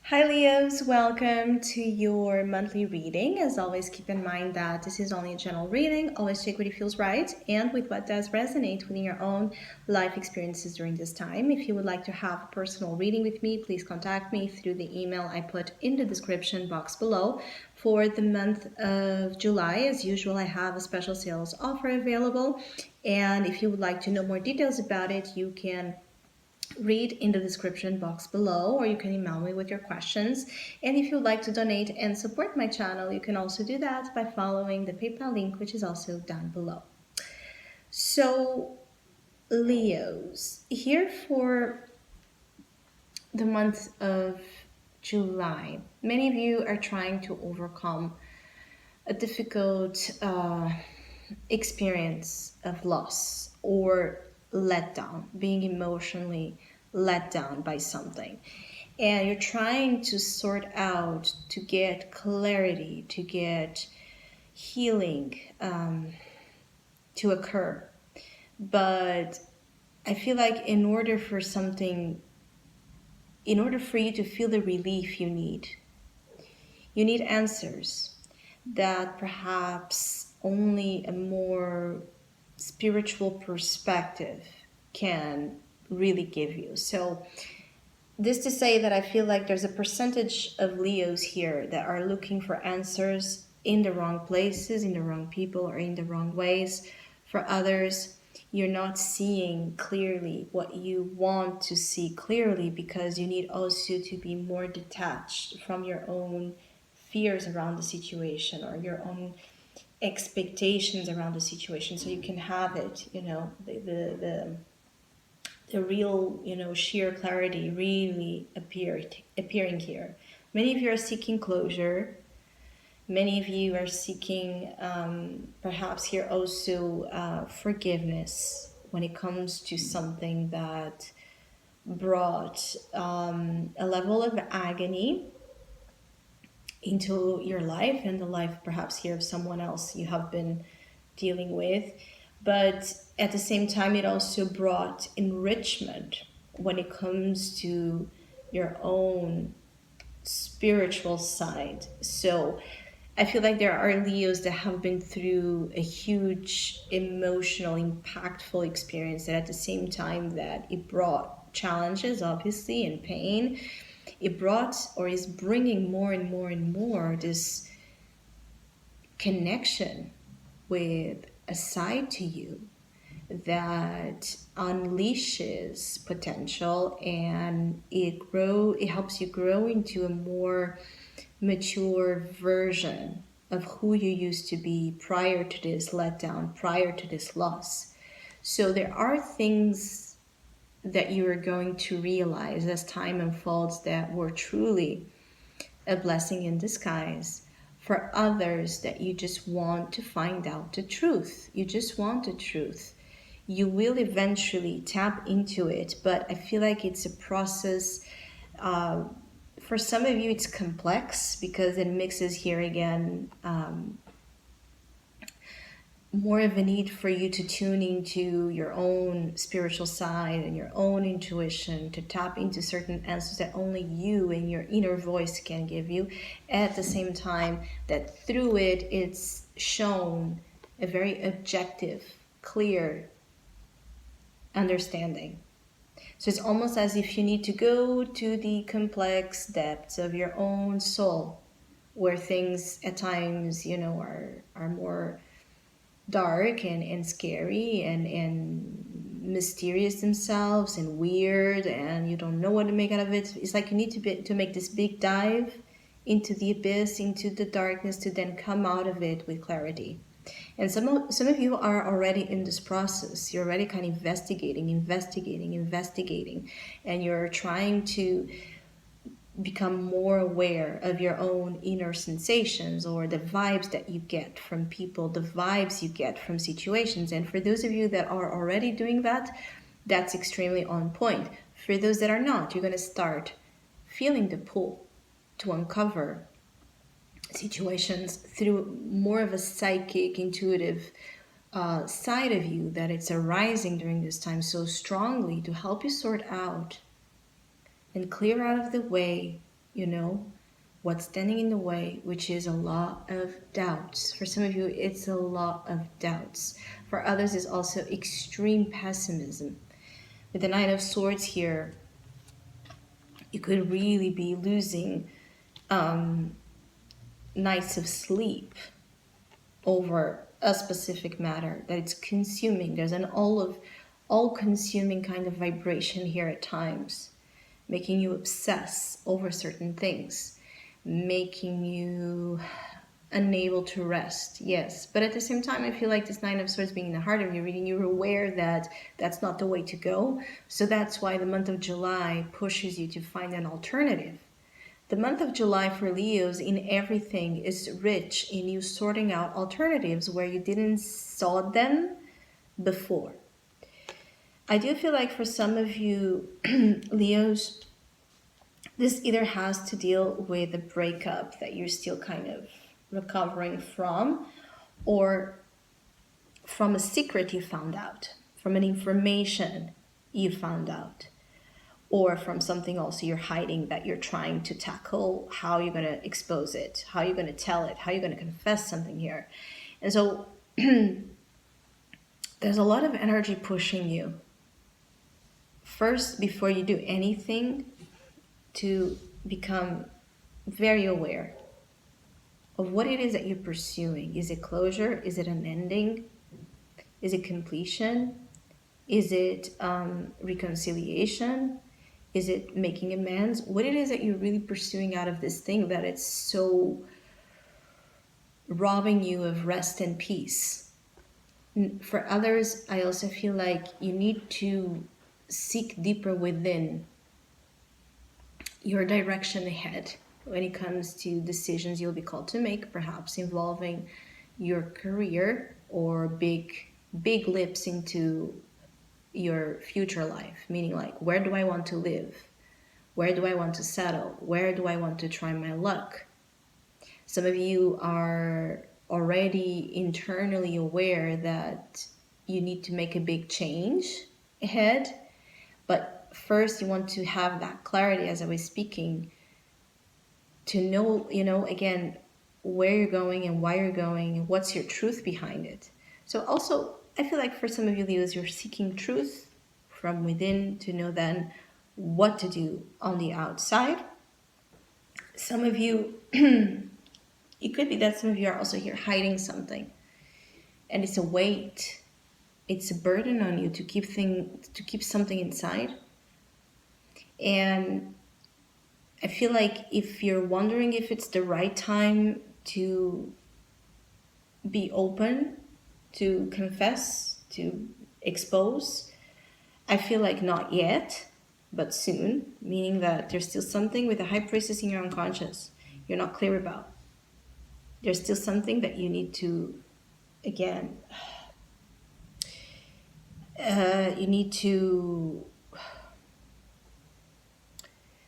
Hi Leos, welcome to your monthly reading. As always, keep in mind that this is only a general reading. Always take what feels right and with what does resonate within your own life experiences during this time. If you would like to have a personal reading with me, please contact me through the email I put in the description box below. For the month of July, as usual, I have a special sales offer available. And if you would like to know more details about it, you can read in the description box below, or you can email me with your questions. And if you'd like to donate and support my channel, you can also do that by following the PayPal link, which is also down below. So, Leos, here for the month of July, many of you are trying to overcome a difficult experience of loss or letdown, being emotionally let down by something. And you're trying to sort out, to get clarity, to get healing to occur. But I feel like in order for you to feel the relief you need answers that perhaps only a more spiritual perspective can really give you. So this to say that I feel like there's a percentage of Leos here that are looking for answers in the wrong places, in the wrong people, or in the wrong ways. For others, you're not seeing clearly what you want to see clearly because you need also to be more detached from your own fears around the situation or your own expectations around the situation so you can have it, the real, sheer clarity really appearing here. Many of you are seeking closure. Many of you are seeking, perhaps here also, forgiveness when it comes to something that brought a level of agony into your life and the life perhaps here of someone else you have been dealing with. But at the same time, it also brought enrichment when it comes to your own spiritual side. So I feel like there are Leos that have been through a huge emotional, impactful experience that at the same time that it brought challenges, obviously, and pain, it brought or is bringing more and more and more this connection with a side to you that unleashes potential, and it helps you grow into a more mature version of who you used to be prior to this letdown, prior to this loss. So there are things that you are going to realize as time unfolds that were truly a blessing in disguise. For others, that you just want to find out the truth. You just want the truth. You will eventually tap into it, but I feel like it's a process. For some of you, it's complex because it mixes here again more of a need for you to tune into your own spiritual side and your own intuition, to tap into certain answers that only you and your inner voice can give you. At the same time that through it, it's shown a very objective, clear understanding. So it's almost as if you need to go to the complex depths of your own soul, where things at times, are more dark and scary and mysterious themselves and weird, and you don't know what to make out of it. It's like you need to make this big dive into the abyss, into the darkness, to then come out of it with clarity. And some of you are already in this process. You're already kind of investigating, and you're trying to become more aware of your own inner sensations or the vibes that you get from people, the vibes you get from situations. And for those of you that are already doing that, that's extremely on point. For those that are not, you're going to start feeling the pull to uncover situations through more of a psychic, intuitive side of you that it's arising during this time so strongly to help you sort out and clear out of the way you know, what's standing in the way, which is a lot of doubts. For some of you, it's a lot of doubts. For others, it's also extreme pessimism. With the Knight of Swords here, you could really be losing nights of sleep over a specific matter that it's consuming. There's an all-consuming kind of vibration here at times, making you obsess over certain things, making you unable to rest. Yes, but at the same time, I feel like this Nine of Swords being in the heart of your reading, you're aware that that's not the way to go. So that's why the month of July pushes you to find an alternative. The month of July for Leos in everything is rich in you sorting out alternatives where you didn't saw them before. I do feel like for some of you Leos, this either has to deal with a breakup that you're still kind of recovering from, or from a secret you found out, from an information you found out, or from something also you're hiding that you're trying to tackle, how you're going to expose it, how you're going to tell it, how you're going to confess something here. And so there's a lot of energy pushing you. First, before you do anything, to become very aware of what it is that you're pursuing. Is it closure? Is it an ending? Is it completion? Is it reconciliation? Is it making amends? What it is that you're really pursuing out of this thing that it's so robbing you of rest and peace. For others, I also feel like you need to seek deeper within your direction ahead when it comes to decisions you'll be called to make, perhaps involving your career or big leaps into your future life, meaning like, where do I want to live? Where do I want to settle? Where do I want to try my luck? Some of you are already internally aware that you need to make a big change ahead, but first you want to have that clarity, as I was speaking, to know, again, where you're going and why you're going and what's your truth behind it. So also, I feel like for some of you Leos, you're seeking truth from within to know then what to do on the outside. Some of you, it could be that some of you are also here hiding something, and it's a weight, it's a burden on you to keep something inside. And I feel like if you're wondering if it's the right time to be open, to confess, to expose, I feel like not yet, but soon, meaning that there's still something with the High Priestess in your unconscious you're not clear about. There's still something that you need to, again,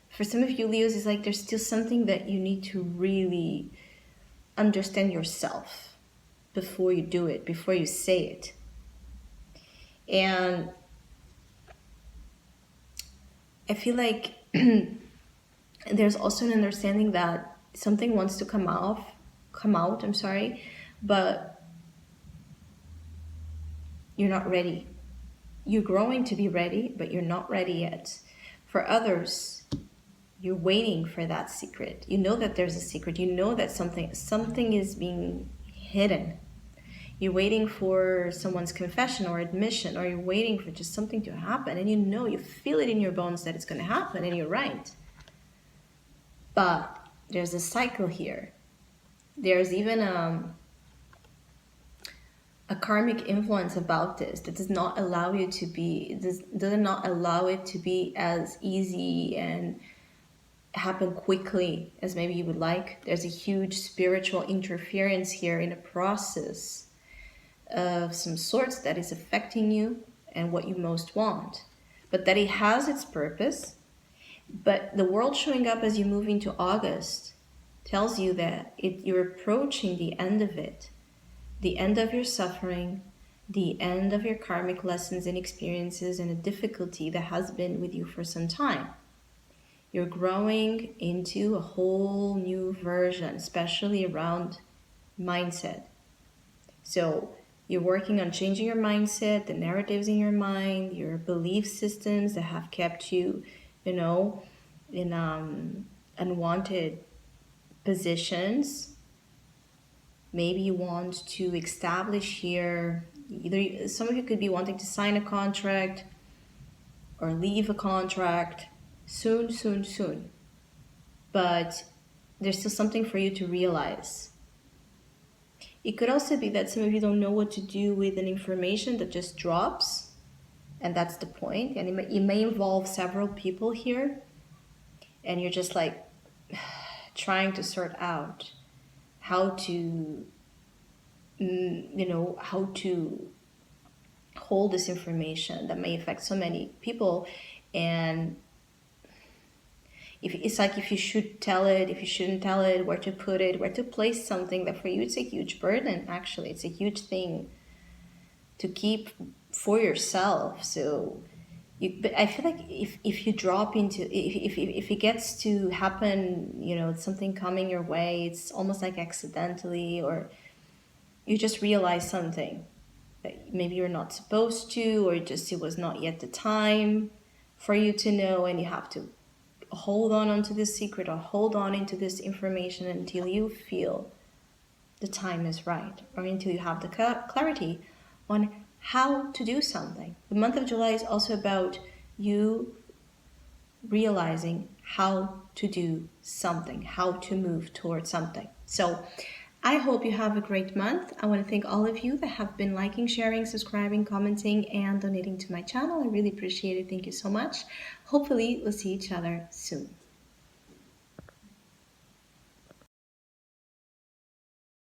for some of you Leos, it's like there's still something that you need to really understand yourself before you do it, before you say it. And I feel like there's also an understanding that something wants to come out, but you're not ready. You're growing to be ready, but you're not ready yet. For others, you're waiting for that secret. You know that there's a secret. You know that something is being hidden. You're waiting for someone's confession or admission, or you're waiting for just something to happen, and you feel it in your bones that it's going to happen, and you're right. But there's a cycle here. There's even a karmic influence about this that does not allow it to be as easy and happen quickly as maybe you would like. There's a huge spiritual interference here in a process of some sorts that is affecting you and what you most want, but that it has its purpose. But the world showing up as you move into August tells you that you're approaching the end of it, the end of your suffering, the end of your karmic lessons and experiences and a difficulty that has been with you for some time. You're growing into a whole new version, especially around mindset. So you're working on changing your mindset, the narratives in your mind, your belief systems that have kept you, in unwanted positions. Maybe you want to establish here, either some of you could be wanting to sign a contract or leave a contract soon, soon, soon. But there's still something for you to realize. It could also be that some of you don't know what to do with an information that just drops, and that's the point. And it may involve several people here, and you're just like trying to sort out how to, how to hold this information that may affect so many people. And it's like if you should tell it, if you shouldn't tell it, where to put it, where to place something that for you it's a huge burden. Actually, it's a huge thing to keep for yourself. So but I feel like if you drop into, if it gets to happen, something coming your way, it's almost like accidentally, or you just realize something that maybe you're not supposed to, or just it was not yet the time for you to know, and you have to hold on onto this secret or hold on into this information until you feel the time is right, or until you have the clarity on how to do something. The month of July is also about you realizing how to do something, how to move towards something. So I hope you have a great month. I want to thank all of you that have been liking, sharing, subscribing, commenting, and donating to my channel. I really appreciate it. Thank you so much. Hopefully, we'll see each other soon.